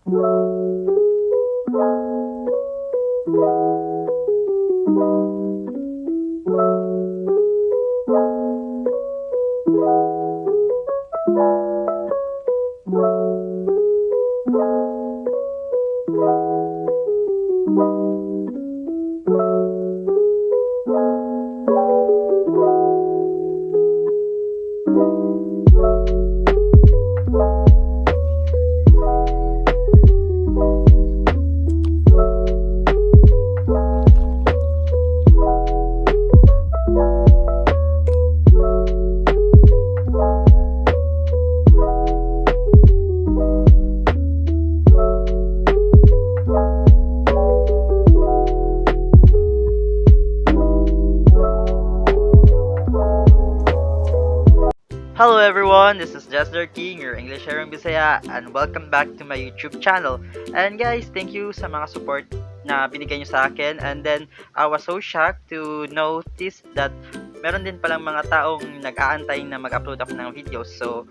Hello everyone, this is Jester King, your English sharing Bisaya, and welcome back to my YouTube channel. And guys, thank you sa mga support na binigay nyo sa akin. And then, I was so shocked to notice that meron din palang mga taong nag-aantay na mag-upload ako ng videos. So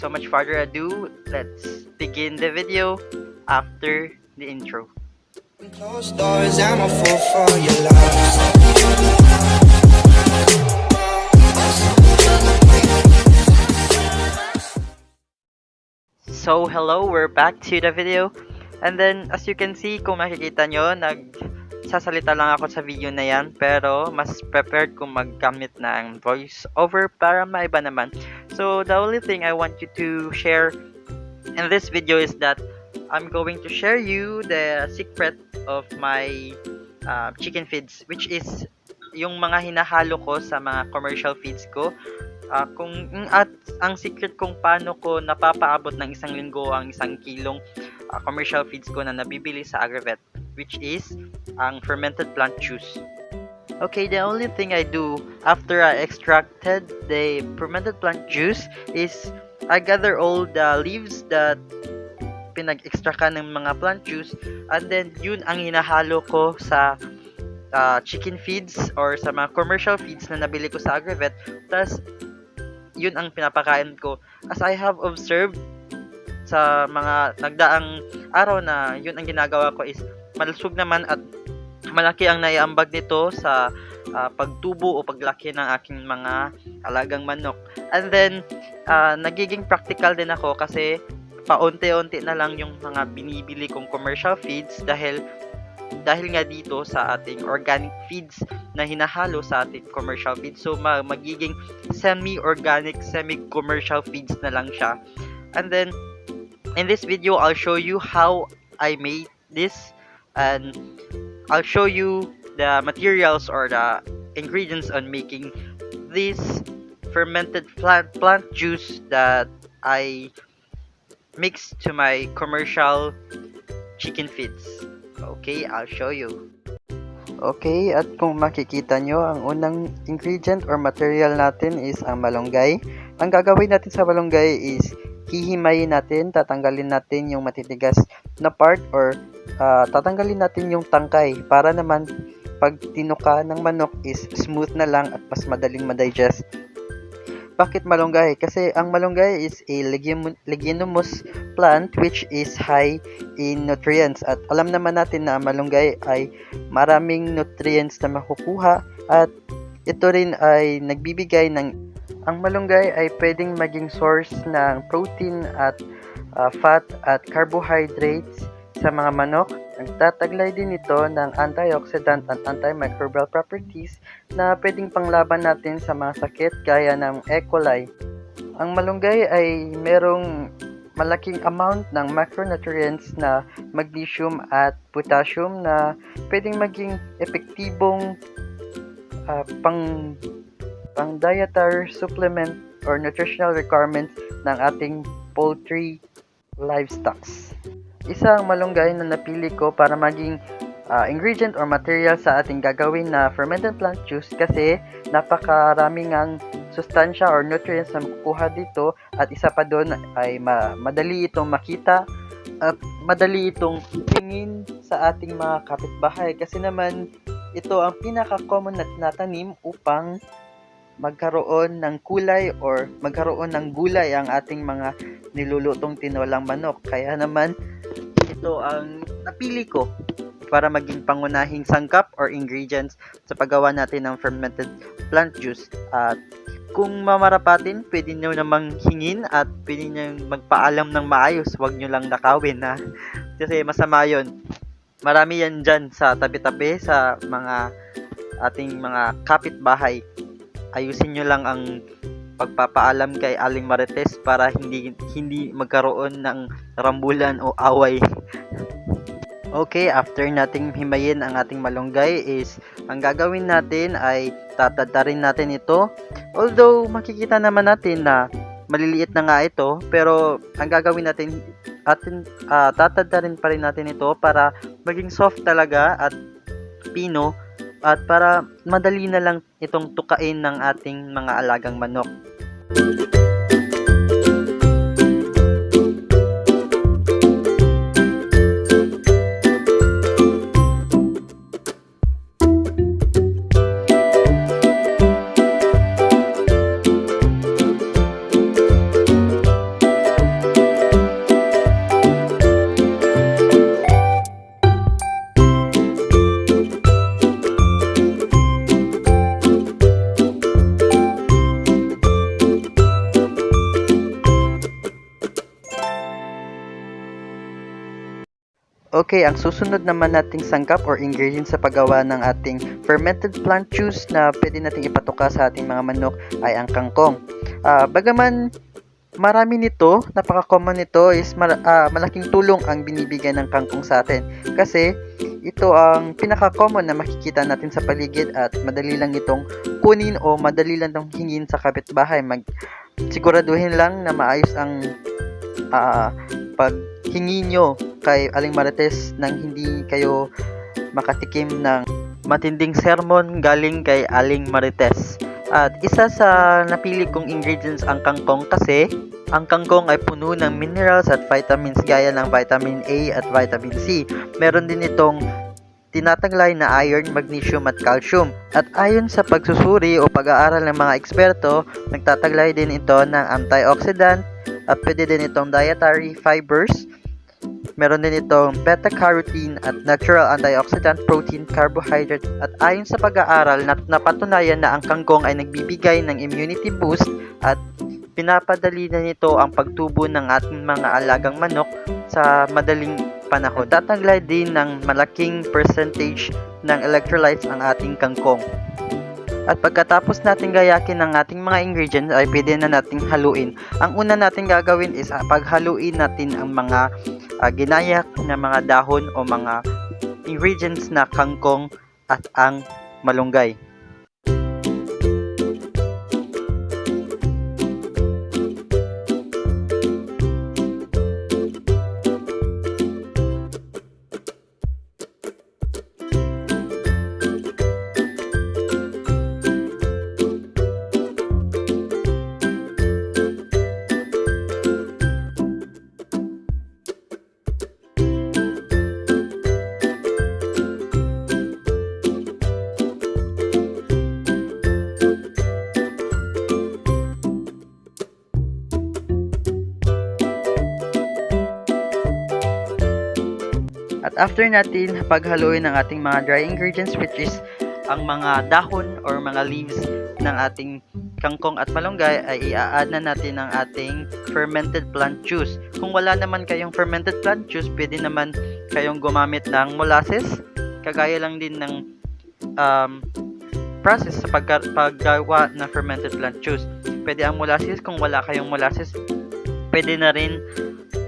much further ado, let's begin the video after the intro. Closed doors, I'm a fool for your love. So hello, we're back to the video. And then as you can see, kung makikita nyo, nagsasalita lang ako sa video na yan, pero mas prepared kung maggamit ng voice over para maiba naman. So the only thing I want you to share in this video is that I'm going to share you the secret of my chicken feeds, which is yung mga hinahalo ko sa mga commercial feeds ko. At ang secret kung paano ko napapaabot ng isang linggo ang 1 kilong commercial feeds ko na nabibili sa Agravet, which is ang fermented plant juice. Okay, the only thing I do after I extracted the fermented plant juice is I gather all the leaves that pinag-extract ng mga plant juice, and then yun ang hinahalo ko sa chicken feeds or sa mga commercial feeds na nabili ko sa Agravet. Tas yun ang pinapakain ko. As I have observed sa mga nagdaang araw na yun ang ginagawa ko is malusog naman at malaki ang naiambag nito sa pagtubo o paglaki ng aking mga alagang manok. And then nagiging practical din ako kasi paunti-unti na lang yung mga binibili kong commercial feeds dahil nga dito sa ating organic feeds na hinahalo sa ating commercial feeds. So magiging semi-organic, semi-commercial feeds na lang siya. And then in this video, I'll show you how I made this, and I'll show you the materials or the ingredients on making this fermented plant juice that I mix to my commercial chicken feeds. Okay, I'll show you. Okay, at kung makikita nyo, ang unang ingredient or material natin is ang malunggay. Ang gagawin natin sa malunggay is hihimayin natin, tatanggalin natin yung matitigas na part or tatanggalin natin yung tangkay para naman pag tinuka ng manok is smooth na lang at mas madaling ma-digest. Bakit malunggay? Kasi ang malunggay is a leguminous plant which is high in nutrients. At alam naman natin na malunggay ay maraming nutrients na makukuha, at ito rin ay nagbibigay ng... Ang malunggay ay pwedeng maging source ng protein at fat at carbohydrates sa mga manok. Nagtataglay din ito ng antioxidant at antimicrobial properties na pwedeng panglaban natin sa mga sakit gaya ng E. coli. Ang malunggay ay merong malaking amount ng macronutrients na magnesium at potassium na pwedeng maging epektibong pang dietary supplement or nutritional requirements ng ating poultry livestock. Isa ang malunggay na napili ko para maging ingredient or material sa ating gagawin na fermented plant juice kasi napakaraming ang sustansya or nutrients na makukuha dito, at isa pa doon ay madali itong makita at madali itong tingin sa ating mga kapitbahay kasi naman ito ang pinaka-common na tanim upang magkaroon ng kulay or magkaroon ng gulay ang ating mga nilulutong tinolang manok. Kaya naman ito ang napili ko para maging pangunahing sangkap or ingredients sa paggawa natin ng fermented plant juice. At kung mamarapatin, pwede nyo namang hingin at pwede nyo magpaalam ng maayos. Huwag nyo lang nakawin ha. Kasi masama yon. Marami yan dyan sa tabi-tabi sa mga ating mga kapitbahay. Ayusin nyo lang ang pagpapaalam kay Aling Marites para hindi magkaroon ng rambulan o away. Okay, after nating himayin ang ating malunggay is ang gagawin natin ay tatadarin natin ito. Although makikita naman natin na maliliit na nga ito, pero ang gagawin natin tatadarin pa rin natin ito para maging soft talaga at pino at para madali na lang itong tukain ng ating mga alagang manok. Okay, ang susunod naman nating sangkap or ingredient sa paggawa ng ating fermented plant juice na pwede nating ipatuka sa ating mga manok ay ang kangkong. Bagaman marami nito, napaka-common nito, is malaking tulong ang binibigay ng kangkong sa atin. Kasi ito ang pinaka-common na makikita natin sa paligid at madali lang itong kunin o madali lang itong hingin sa kapitbahay. Siguraduhin lang na maayos ang paghingi nyo kay Aling Marites nang hindi kayo makatikim ng matinding sermon galing kay Aling Marites. At isa sa napili kong ingredients ang kangkong kasi ang kangkong ay puno ng minerals at vitamins gaya ng vitamin A at vitamin C. Meron din itong tinataglay na iron, magnesium at calcium. At ayon sa pagsusuri o pag-aaral ng mga eksperto, nagtataglay din ito ng antioxidant at pwede din itong dietary fibers. Meron din itong beta-carotene at natural antioxidant, protein, carbohydrate. At ayon sa pag-aaral, napatunayan na ang kangkong ay nagbibigay ng immunity boost at pinapadali na nito ang pagtubo ng ating mga alagang manok sa madaling panahon. Tataglay din ng malaking percentage ng electrolytes ang ating kangkong. At pagkatapos natin gayakin ng ating mga ingredients ay pwede na nating haluin. Ang una natin gagawin is paghaluin natin ang mga ginayak na mga dahon o mga ingredients na kangkong at ang malunggay. At after natin paghaluin ng ating mga dry ingredients, which is ang mga dahon or mga leaves ng ating kangkong at malunggay, ay i-add na natin ang ating fermented plant juice. Kung wala naman kayong fermented plant juice, pwede naman kayong gumamit ng molasses. Kagaya lang din ng process sa paggawa ng fermented plant juice. Pwede ang molasses. Kung wala kayong molasses, pwede na rin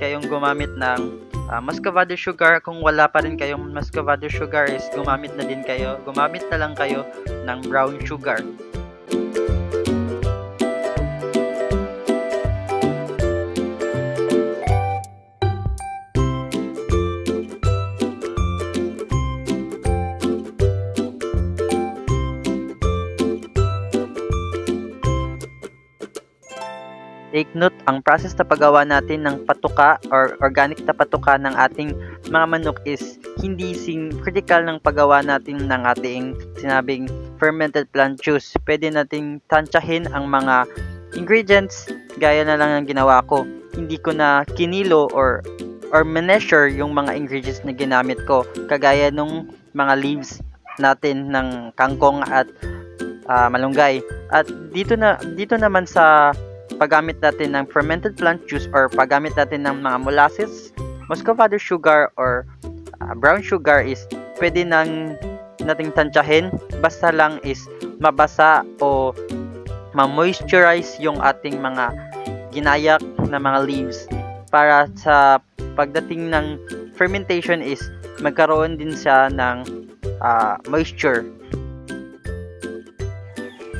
kayong gumamit ng muscovado sugar. Kung wala pa rin kayong muscovado sugar, is gumamit na lang kayo ng brown sugar. Take note, ang process na paggawa natin ng patuka or organic na patuka ng ating mga manok is hindi critical ng paggawa natin ng ating sinabing fermented plant juice. Pwede nating tansyahin ang mga ingredients gaya na lang ng ginawa ko. Hindi ko na kinilo or or measure yung mga ingredients na ginamit ko, kagaya nung mga leaves natin ng kangkong at malunggay. At dito naman sa paggamit natin ng fermented plant juice or paggamit natin ng mga molasses, muscovado sugar or brown sugar is pwede nating tansyahin, basta lang is mabasa o ma-moisturize yung ating mga ginayak na mga leaves para sa pagdating ng fermentation is magkaroon din siya ng moisture.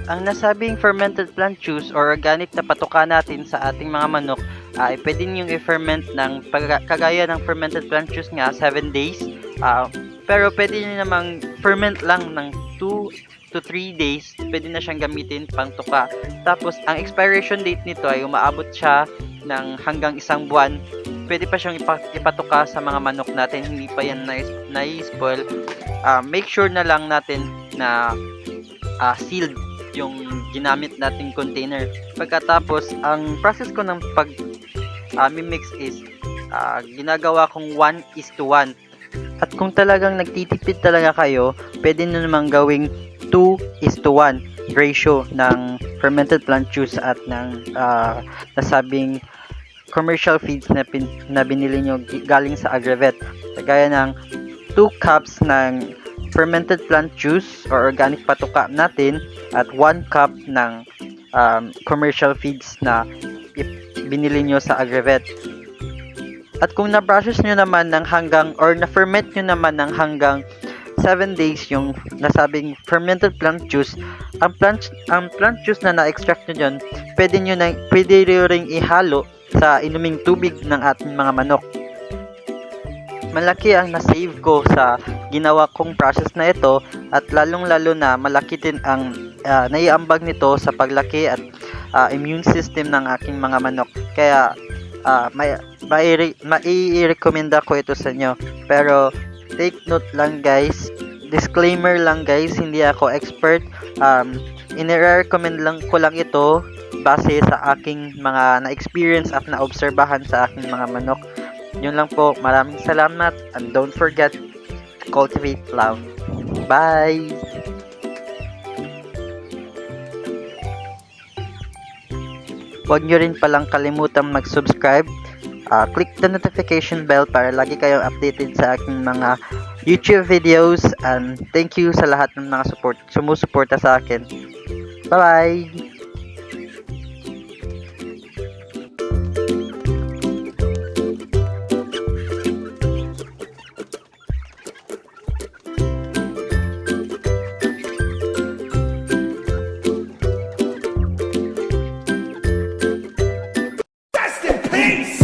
Ang nasabing fermented plant juice or organic na patuka natin sa ating mga manok ay pwede niyong i-ferment ng kagaya ng fermented plant juice nga 7 days. Pero pwede niyo namang ferment lang ng 2 to 3 days. Pwede na siyang gamitin pang tuka. Tapos ang expiration date nito ay umaabot siya ng hanggang 1 buwan. Pwede pa siyang ipatuka sa mga manok natin, hindi pa yan na-spoil. Make sure na lang natin na sealed yung ginamit nating container. Pagkatapos, ang process ko ng mix is ginagawa kong 1:1. At kung talagang nagtitipid talaga kayo, pwede nyo namang gawing 2:1 ratio ng fermented plant juice at ng nasabing commercial feeds na binili nyo galing sa Agravet. Kagaya ng 2 cups ng fermented plant juice or organic patuka natin at 1 cup ng commercial feeds na binili nyo sa Agravet. At kung na-process nyo naman ng na-ferment nyo naman ng hanggang 7 days yung nasabing fermented plant juice, ang plant juice na na-extract nyo dyan, pwede rin ihalo sa inuming tubig ng ating mga manok. Malaki ang na-save ko sa ginawa kong process na ito at lalong-lalo na malaki din ang naiambag nito sa paglaki at immune system ng aking mga manok. Kaya mai-recommenda ko ito sa inyo. Pero take note lang guys, disclaimer lang guys, hindi ako expert. Ine-recommend lang ko lang ito base sa aking mga na-experience at na-obserbahan sa aking mga manok. Yun lang po. Maraming salamat and don't forget to cultivate love. Bye! Huwag nyo rin palang kalimutang mag-subscribe. Click the notification bell para lagi kayong updated sa aking mga YouTube videos. And thank you sa lahat ng mga sumusuporta sa akin. Bye-bye! Peace!